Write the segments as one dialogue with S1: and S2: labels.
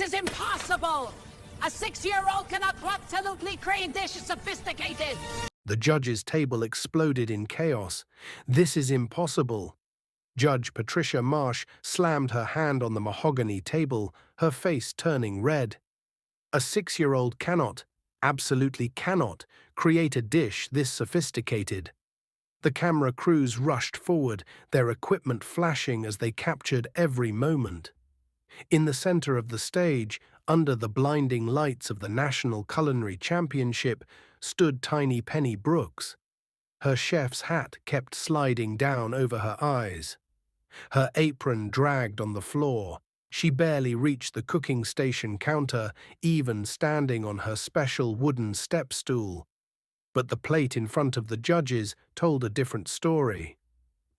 S1: This is impossible! A 6-year-old cannot absolutely create dishes sophisticated!
S2: The judge's table exploded in chaos. This is impossible. Judge Patricia Marsh slammed her hand on the mahogany table, her face turning red. A 6-year-old cannot, absolutely cannot, create a dish this sophisticated. The camera crews rushed forward, their equipment flashing as they captured every moment. In the center of the stage, under the blinding lights of the National Culinary Championship, stood tiny Penny Brooks. Her chef's hat kept sliding down over her eyes. Her apron dragged on the floor. She barely reached the cooking station counter, even standing on her special wooden step stool. But the plate in front of the judges told a different story.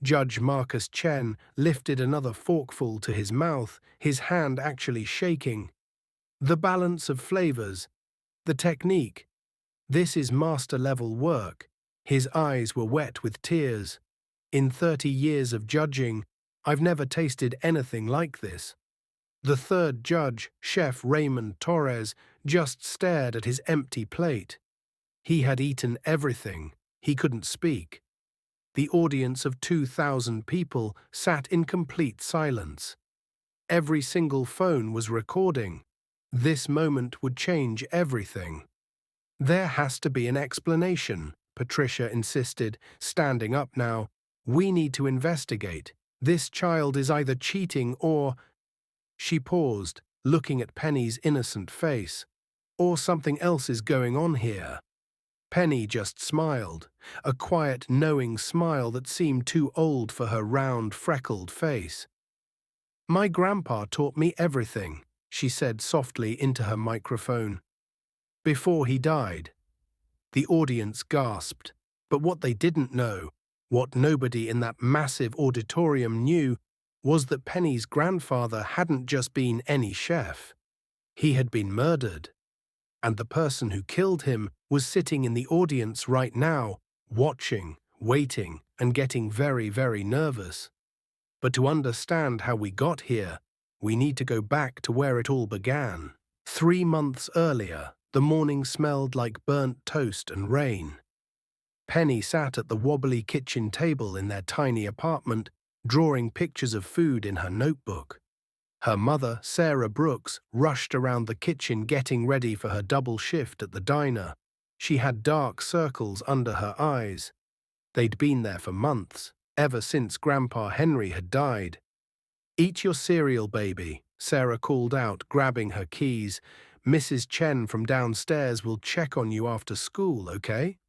S2: Judge Marcus Chen lifted another forkful to his mouth, his hand actually shaking. The balance of flavors, the technique. This is master-level work. His eyes were wet with tears. In 30 years of judging, I've never tasted anything like this. The third judge, Chef Raymond Torres, just stared at his empty plate. He had eaten everything. He couldn't speak. The audience of 2,000 people sat in complete silence. Every single phone was recording. This moment would change everything. There has to be an explanation, Patricia insisted, standing up now. We need to investigate. This child is either cheating or… She paused, looking at Penny's innocent face. Or something else is going on here. Penny just smiled, a quiet, knowing smile that seemed too old for her round, freckled face. My grandpa taught me everything, she said softly into her microphone. Before he died. The audience gasped, but what they didn't know, what nobody in that massive auditorium knew, was that Penny's grandfather hadn't just been any chef. He had been murdered. And the person who killed him was sitting in the audience right now, watching, waiting, and getting very, very nervous. But to understand how we got here, we need to go back to where it all began. 3 months earlier, the morning smelled like burnt toast and rain. Penny sat at the wobbly kitchen table in their tiny apartment, drawing pictures of food in her notebook. Her mother, Sarah Brooks, rushed around the kitchen getting ready for her double shift at the diner. She had dark circles under her eyes. They'd been there for months, ever since Grandpa Henry had died. Eat your cereal, baby, Sarah called out, grabbing her keys. Mrs. Chen from downstairs will check on you after school, okay?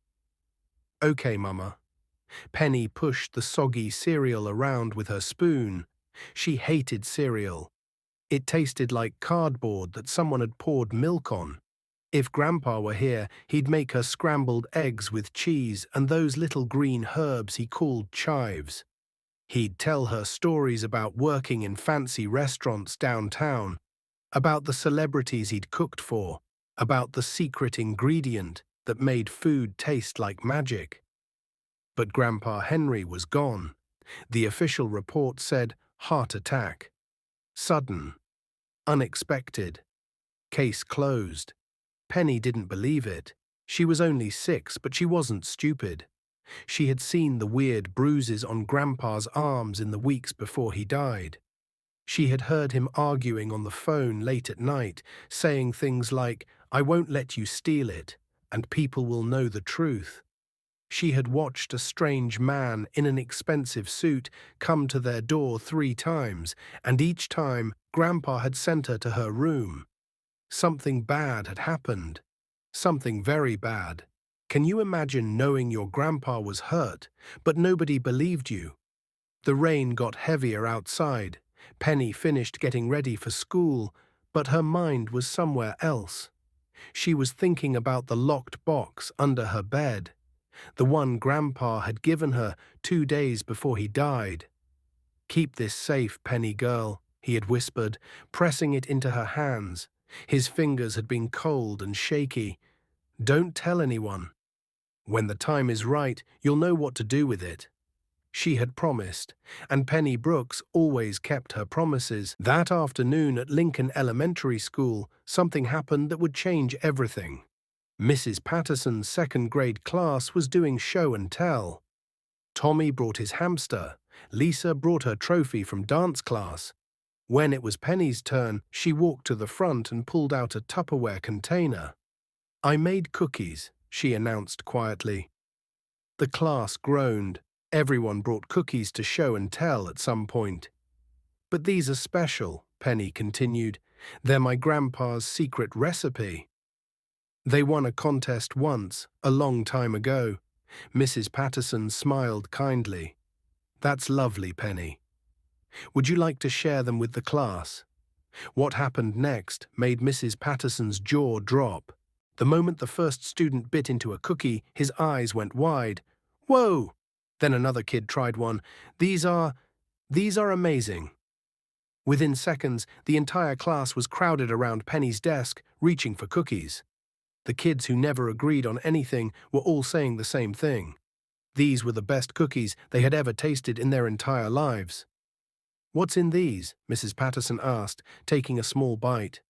S2: Okay, Mama. Penny pushed the soggy cereal around with her spoon. She hated cereal. It tasted like cardboard that someone had poured milk on. If Grandpa were here, he'd make her scrambled eggs with cheese and those little green herbs he called chives. He'd tell her stories about working in fancy restaurants downtown, about the celebrities he'd cooked for, about the secret ingredient that made food taste like magic. But Grandpa Henry was gone. The official report said heart attack. Sudden. Unexpected. Case closed. Penny didn't believe it. She was only 6, but she wasn't stupid. She had seen the weird bruises on Grandpa's arms in the weeks before he died. She had heard him arguing on the phone late at night, saying things like, I won't let you steal it, and people will know the truth. She had watched a strange man in an expensive suit come to their door 3 times, and each time Grandpa had sent her to her room. Something bad had happened. Something very bad. Can you imagine knowing your grandpa was hurt, but nobody believed you? The rain got heavier outside. Penny finished getting ready for school, but her mind was somewhere else. She was thinking about the locked box under her bed, the one Grandpa had given her 2 days before he died. Keep this safe, Penny girl, he had whispered, pressing it into her hands. His fingers had been cold and shaky. Don't tell anyone. When the time is right, you'll know what to do with it. She had promised, and Penny Brooks always kept her promises. That afternoon at Lincoln Elementary School, something happened that would change everything. Mrs. Patterson's second-grade class was doing show and tell. Tommy brought his hamster. Lisa brought her trophy from dance class. When it was Penny's turn, she walked to the front and pulled out a Tupperware container. "I made cookies," she announced quietly. The class groaned. Everyone brought cookies to show and tell at some point. "But these are special," Penny continued. "They're my grandpa's secret recipe. They won a contest once, a long time ago." Mrs. Patterson smiled kindly. "That's lovely, Penny. Would you like to share them with the class?" What happened next made Mrs. Patterson's jaw drop. The moment the first student bit into a cookie, his eyes went wide. "Whoa!" Then another kid tried one. These are amazing." Within seconds, the entire class was crowded around Penny's desk, reaching for cookies. The kids who never agreed on anything were all saying the same thing. These were the best cookies they had ever tasted in their entire lives. "What's in these?" Mrs. Patterson asked, taking a small bite.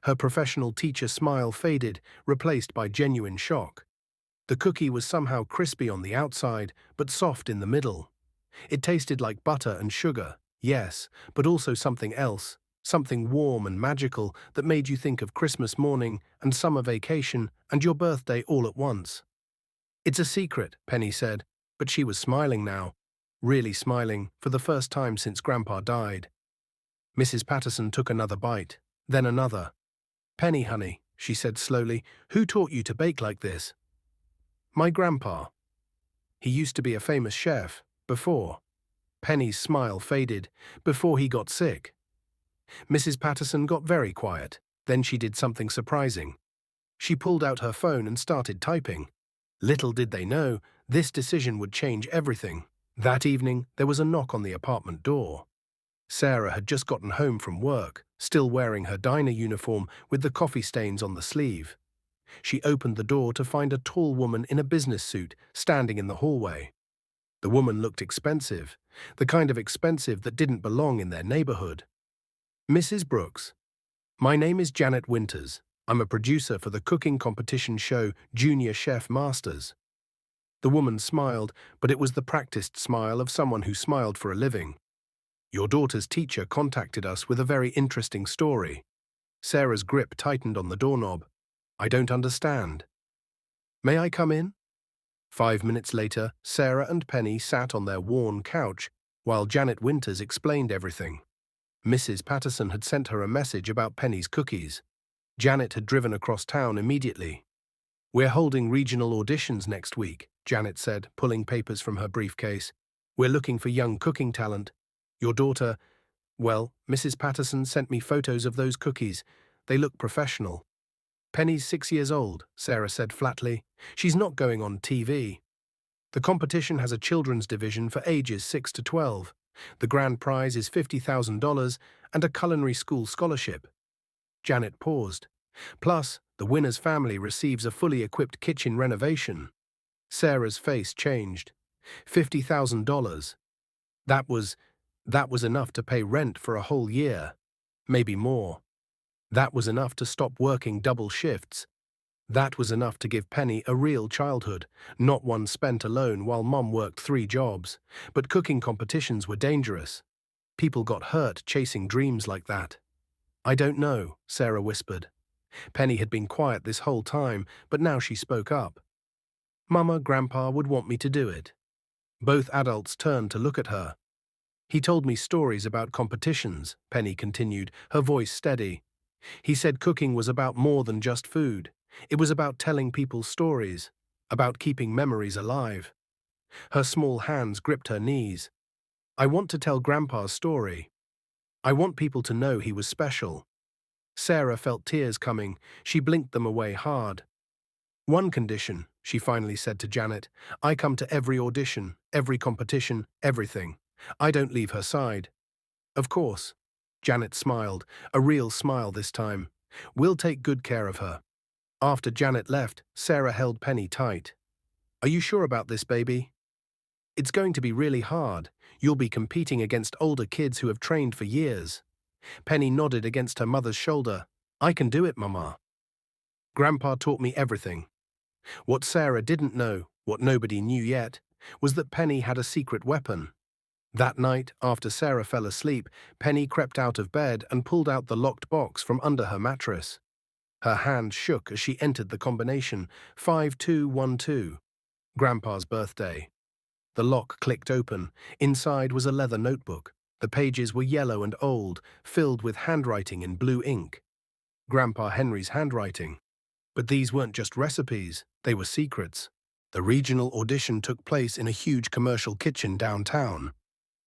S2: Her professional teacher smile faded, replaced by genuine shock. The cookie was somehow crispy on the outside, but soft in the middle. It tasted like butter and sugar, yes, but also something else, something warm and magical that made you think of Christmas morning and summer vacation and your birthday all at once. "It's a secret," Penny said, but she was smiling now, really smiling, for the first time since Grandpa died. Mrs. Patterson took another bite, then another. "Penny, honey," she said slowly, "who taught you to bake like this?" "My grandpa. He used to be a famous chef, before." Penny's smile faded, "before he got sick." Mrs. Patterson got very quiet. Then she did something surprising. She pulled out her phone and started typing. Little did they know, this decision would change everything. That evening, there was a knock on the apartment door. Sarah had just gotten home from work, still wearing her diner uniform with the coffee stains on the sleeve. She opened the door to find a tall woman in a business suit standing in the hallway. The woman looked expensive, the kind of expensive that didn't belong in their neighborhood. "Mrs. Brooks, my name is Janet Winters. I'm a producer for the cooking competition show Junior Chef Masters." The woman smiled, but it was the practiced smile of someone who smiled for a living. "Your daughter's teacher contacted us with a very interesting story." Sarah's grip tightened on the doorknob. "I don't understand." "May I come in?" 5 minutes later, Sarah and Penny sat on their worn couch while Janet Winters explained everything. Mrs. Patterson had sent her a message about Penny's cookies. Janet had driven across town immediately. "We're holding regional auditions next week," Janet said, pulling papers from her briefcase. "We're looking for young cooking talent. Your daughter—" "Well, Mrs. Patterson sent me photos of those cookies. They look professional." "Penny's 6 years old," Sarah said flatly. "She's not going on TV. The competition has a children's division for ages 6 to 12. The grand prize is $50,000 and a culinary school scholarship." Janet paused. "Plus, the winner's family receives a fully equipped kitchen renovation." Sarah's face changed. $50,000. That was enough to pay rent for a whole year. Maybe more. That was enough to stop working double shifts. That was enough to give Penny a real childhood, not one spent alone while Mom worked 3 jobs. But cooking competitions were dangerous. People got hurt chasing dreams like that. "I don't know," Sarah whispered. Penny had been quiet this whole time, but now she spoke up. "Mama, Grandpa would want me to do it." Both adults turned to look at her. "He told me stories about competitions," Penny continued, her voice steady. "He said cooking was about more than just food. It was about telling people stories, about keeping memories alive." Her small hands gripped her knees. "I want to tell Grandpa's story. I want people to know he was special." Sarah felt tears coming. She blinked them away hard. "One condition," she finally said to Janet. "I come to every audition, every competition, everything. I don't leave her side." "Of course." Janet smiled, a real smile this time. "We'll take good care of her." After Janet left, Sarah held Penny tight. "Are you sure about this, baby?" It's going to be really hard. You'll be competing against older kids who have trained for years. Penny nodded against her mother's shoulder. I can do it, Mama. Grandpa taught me everything. What Sarah didn't know, what nobody knew yet, was that Penny had a secret weapon. That night, after Sarah fell asleep, Penny crept out of bed and pulled out the locked box from under her mattress. Her hand shook as she entered the combination 5212, Grandpa's birthday. The lock clicked open. Inside was a leather notebook. The pages were yellow and old, filled with handwriting in blue ink. Grandpa Henry's handwriting. But these weren't just recipes, they were secrets. The regional audition took place in a huge commercial kitchen downtown.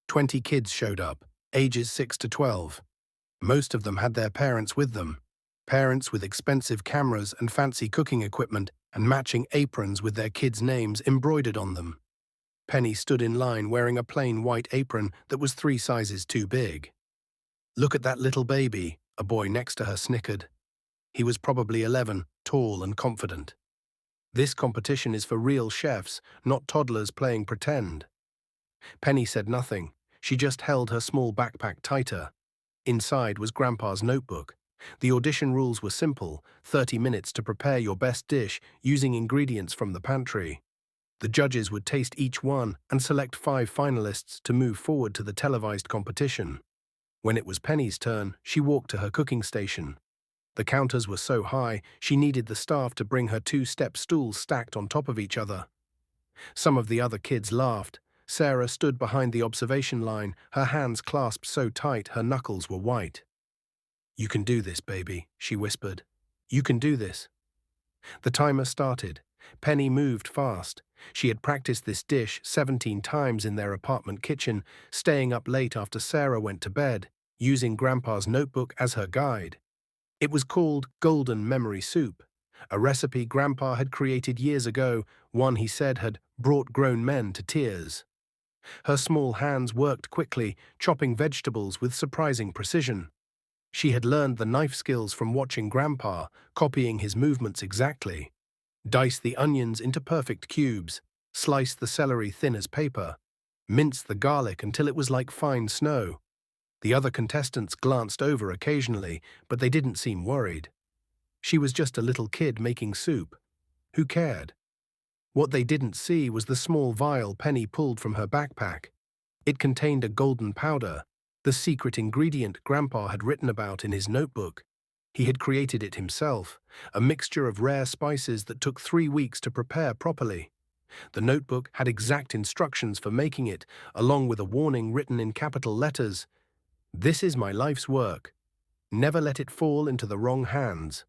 S2: 20 kids showed up, ages 6 to 12. Most of them had their parents with them. Parents with expensive cameras and fancy cooking equipment and matching aprons with their kids' names embroidered on them. Penny stood in line wearing a plain white apron that was 3 sizes too big. Look at that little baby, a boy next to her snickered. He was probably 11, tall and confident. This competition is for real chefs, not toddlers playing pretend. Penny said nothing. She just held her small backpack tighter. Inside was Grandpa's notebook. The audition rules were simple: 30 minutes to prepare your best dish using ingredients from the pantry. The judges would taste each one and select 5 finalists to move forward to the televised competition. When it was Penny's turn, she walked to her cooking station. The counters were so high, she needed the staff to bring her 2-step stools stacked on top of each other. Some of the other kids laughed. Sarah stood behind the observation line, her hands clasped so tight her knuckles were white. "You can do this, baby," she whispered. "You can do this." The timer started. Penny moved fast. She had practiced this dish 17 times in their apartment kitchen, staying up late after Sarah went to bed, using Grandpa's notebook as her guide. It was called Golden Memory Soup, a recipe Grandpa had created years ago, one he said had brought grown men to tears. Her small hands worked quickly, chopping vegetables with surprising precision. She had learned the knife skills from watching Grandpa, copying his movements exactly. Dice the onions into perfect cubes, slice the celery thin as paper, mince the garlic until it was like fine snow. The other contestants glanced over occasionally, but they didn't seem worried. She was just a little kid making soup. Who cared? What they didn't see was the small vial Penny pulled from her backpack. It contained a golden powder, the secret ingredient Grandpa had written about in his notebook. He had created it himself, a mixture of rare spices that took 3 weeks to prepare properly. The notebook had exact instructions for making it, along with a warning written in capital letters. "This is my life's work. Never let it fall into the wrong hands."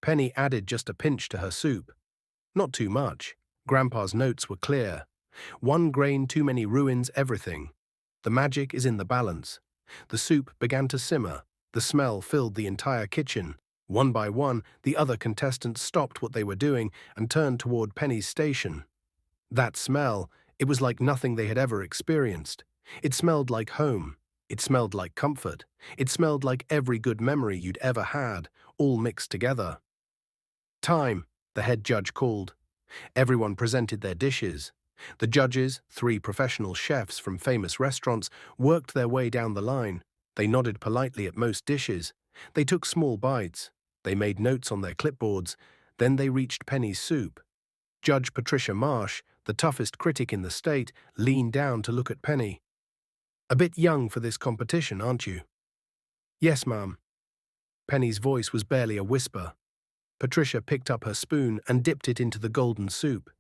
S2: Penny added just a pinch to her soup. Not too much. Grandpa's notes were clear. 1 grain too many ruins everything. The magic is in the balance. The soup began to simmer. The smell filled the entire kitchen. One by one, the other contestants stopped what they were doing and turned toward Penny's station. That smell, it was like nothing they had ever experienced. It smelled like home. It smelled like comfort. It smelled like every good memory you'd ever had, all mixed together. "Time," the head judge called. Everyone presented their dishes. The judges, 3 professional chefs from famous restaurants, worked their way down the line. They nodded politely at most dishes. They took small bites. They made notes on their clipboards. Then they reached Penny's soup. Judge Patricia Marsh, the toughest critic in the state, leaned down to look at Penny. "A bit young for this competition, aren't you?" "Yes, ma'am." Penny's voice was barely a whisper. Patricia picked up her spoon and dipped it into the golden soup.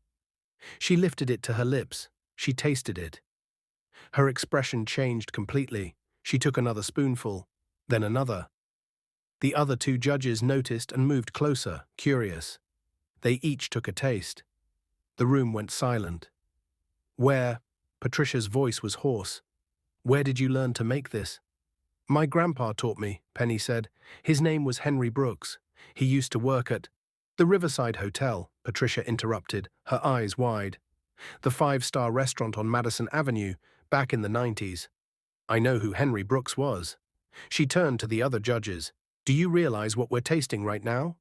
S2: She lifted it to her lips. She tasted it. Her expression changed completely. She took another spoonful, then another. The other 2 judges noticed and moved closer, curious. They each took a taste. The room went silent. "Where?" Patricia's voice was hoarse. "Where did you learn to make this?" "My grandpa taught me," Penny said. "His name was Henry Brooks. He used to work at—" "The Riverside Hotel," Patricia interrupted, her eyes wide. "The 5-star restaurant on Madison Avenue, back in the 90s. I know who Henry Brooks was." She turned to the other judges. "Do you realize what we're tasting right now?"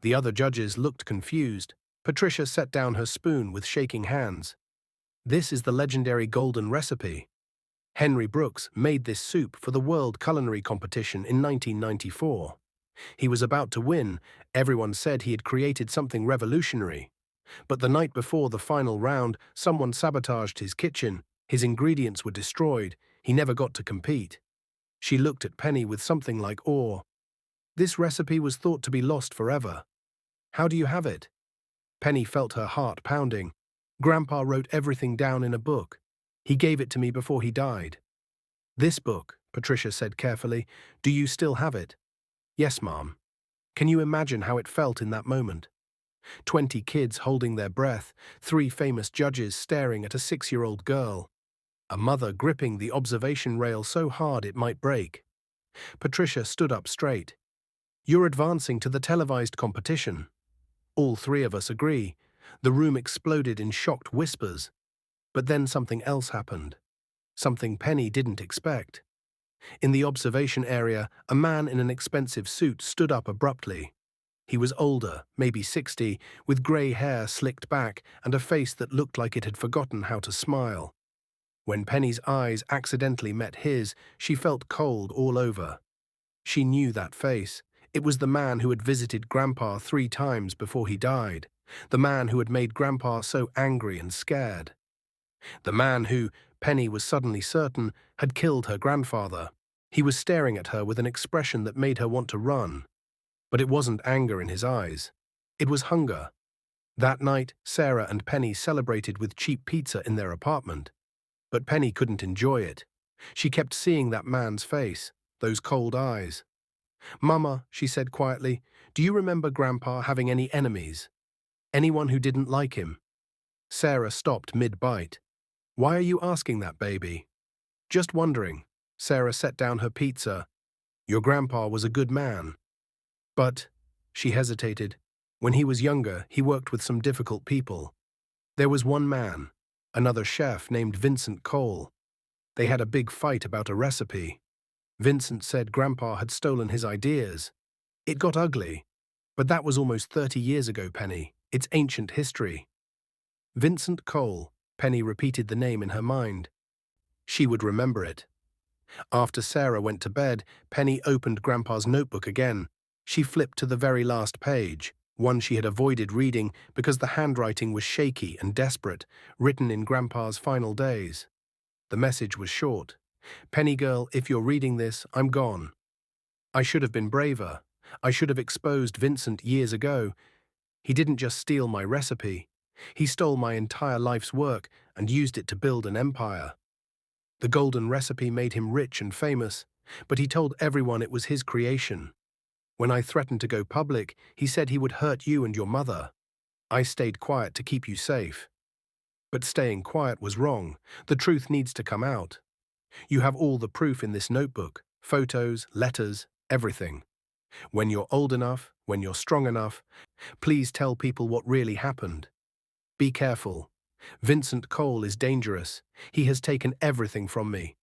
S2: The other judges looked confused. Patricia set down her spoon with shaking hands. This is the legendary golden recipe. Henry Brooks made this soup for the World Culinary Competition in 1994. He was about to win. Everyone said he had created something revolutionary. But the night before the final round, someone sabotaged his kitchen. His ingredients were destroyed. He never got to compete. She looked at Penny with something like awe. This recipe was thought to be lost forever. How do you have it? Penny felt her heart pounding. Grandpa wrote everything down in a book. He gave it to me before he died. This book, Patricia said carefully. Do you still have it? Yes, Mom. Can you imagine how it felt in that moment? 20 kids holding their breath, 3 famous judges staring at a 6-year-old girl, a mother gripping the observation rail so hard it might break. Patricia stood up straight. You're advancing to the televised competition. All 3 of us agree. The room exploded in shocked whispers. But then something else happened. Something Penny didn't expect. In the observation area, a man in an expensive suit stood up abruptly. He was older, maybe 60, with grey hair slicked back and a face that looked like it had forgotten how to smile. When Penny's eyes accidentally met his, she felt cold all over. She knew that face. It was the man who had visited Grandpa 3 times before he died. The man who had made Grandpa so angry and scared. The man who, Penny was suddenly certain, had killed her grandfather. He was staring at her with an expression that made her want to run. But it wasn't anger in his eyes. It was hunger. That night, Sarah and Penny celebrated with cheap pizza in their apartment. But Penny couldn't enjoy it. She kept seeing that man's face, those cold eyes. Mama, she said quietly, do you remember Grandpa having any enemies? Anyone who didn't like him? Sarah stopped mid-bite. Why are you asking that, baby? Just wondering. Sarah set down her pizza. Your grandpa was a good man. But, she hesitated, when he was younger, he worked with some difficult people. There was one man, another chef named Vincent Cole. They had a big fight about a recipe. Vincent said Grandpa had stolen his ideas. It got ugly. But that was almost 30 years ago, Penny. It's ancient history. Vincent Cole, Penny repeated the name in her mind. She would remember it. After Sarah went to bed, Penny opened Grandpa's notebook again. She flipped to the very last page, one she had avoided reading because the handwriting was shaky and desperate, written in Grandpa's final days. The message was short. Penny girl, if you're reading this, I'm gone. I should have been braver. I should have exposed Vincent years ago. He didn't just steal my recipe. He stole my entire life's work and used it to build an empire. The golden recipe made him rich and famous, but he told everyone it was his creation. When I threatened to go public, he said he would hurt you and your mother. I stayed quiet to keep you safe. But staying quiet was wrong. The truth needs to come out. You have all the proof in this notebook, photos, letters, everything. When you're old enough, when you're strong enough, please tell people what really happened. Be careful. Vincent Cole is dangerous. He has taken everything from me.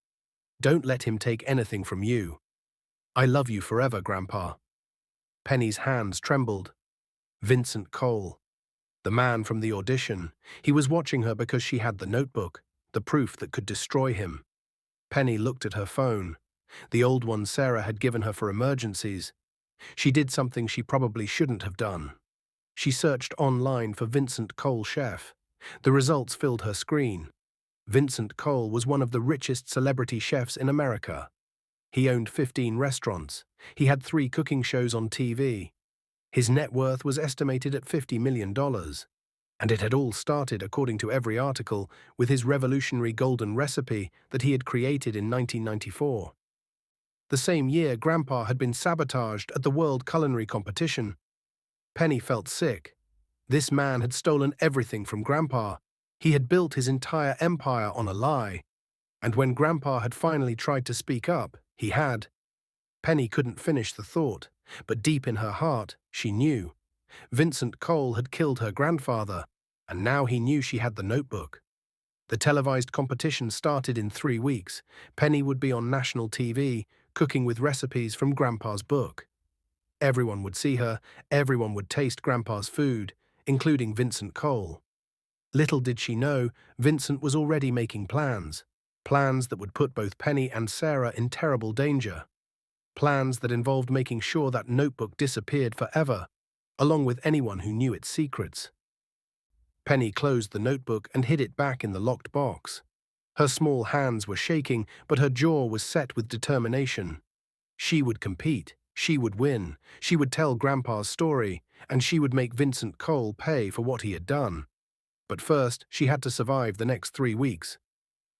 S2: Don't let him take anything from you. I love you forever, Grandpa. Penny's hands trembled. Vincent Cole. The man from the audition. He was watching her because she had the notebook, the proof that could destroy him. Penny looked at her phone. The old one Sarah had given her for emergencies. She did something she probably shouldn't have done. She searched online for Vincent Cole chef. The results filled her screen. Vincent Cole was one of the richest celebrity chefs in America. He owned 15 restaurants. He had 3 cooking shows on TV. His net worth was estimated at $50 million. And it had all started, according to every article, with his revolutionary golden recipe that he had created in 1994. The same year, Grandpa had been sabotaged at the World Culinary Competition. Penny felt sick. This man had stolen everything from Grandpa. He had built his entire empire on a lie. And when Grandpa had finally tried to speak up, he had. Penny couldn't finish the thought, but deep in her heart, she knew. Vincent Cole had killed her grandfather, and now he knew she had the notebook. The televised competition started in 3 weeks. Penny would be on national TV, cooking with recipes from Grandpa's book. Everyone would see her, everyone would taste Grandpa's food, including Vincent Cole. Little did she know, Vincent was already making plans. Plans that would put both Penny and Sarah in terrible danger. Plans that involved making sure that notebook disappeared forever, along with anyone who knew its secrets. Penny closed the notebook and hid it back in the locked box. Her small hands were shaking, but her jaw was set with determination. She would compete, she would win, she would tell Grandpa's story, and she would make Vincent Cole pay for what he had done. But first, she had to survive the next 3 weeks.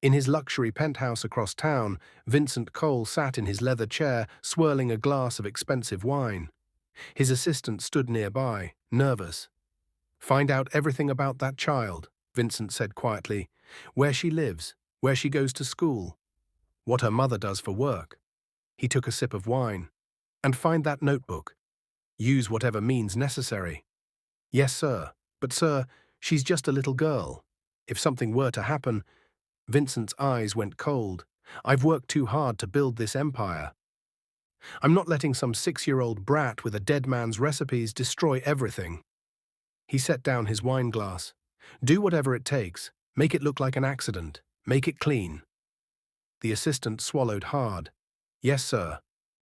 S2: In his luxury penthouse across town, Vincent Cole sat in his leather chair, swirling a glass of expensive wine. His assistant stood nearby, nervous. "Find out everything about that child," Vincent said quietly. "Where she lives, where she goes to school, what her mother does for work." He took a sip of wine. "And find that notebook. Use whatever means necessary." "Yes, sir. But, sir, she's just a little girl. If something were to happen—" Vincent's eyes went cold. "I've worked too hard to build this empire. I'm not letting some 6-year-old brat with a dead man's recipes destroy everything." He set down his wine glass. "Do whatever it takes. Make it look like an accident. Make it clean." The assistant swallowed hard. "Yes, sir."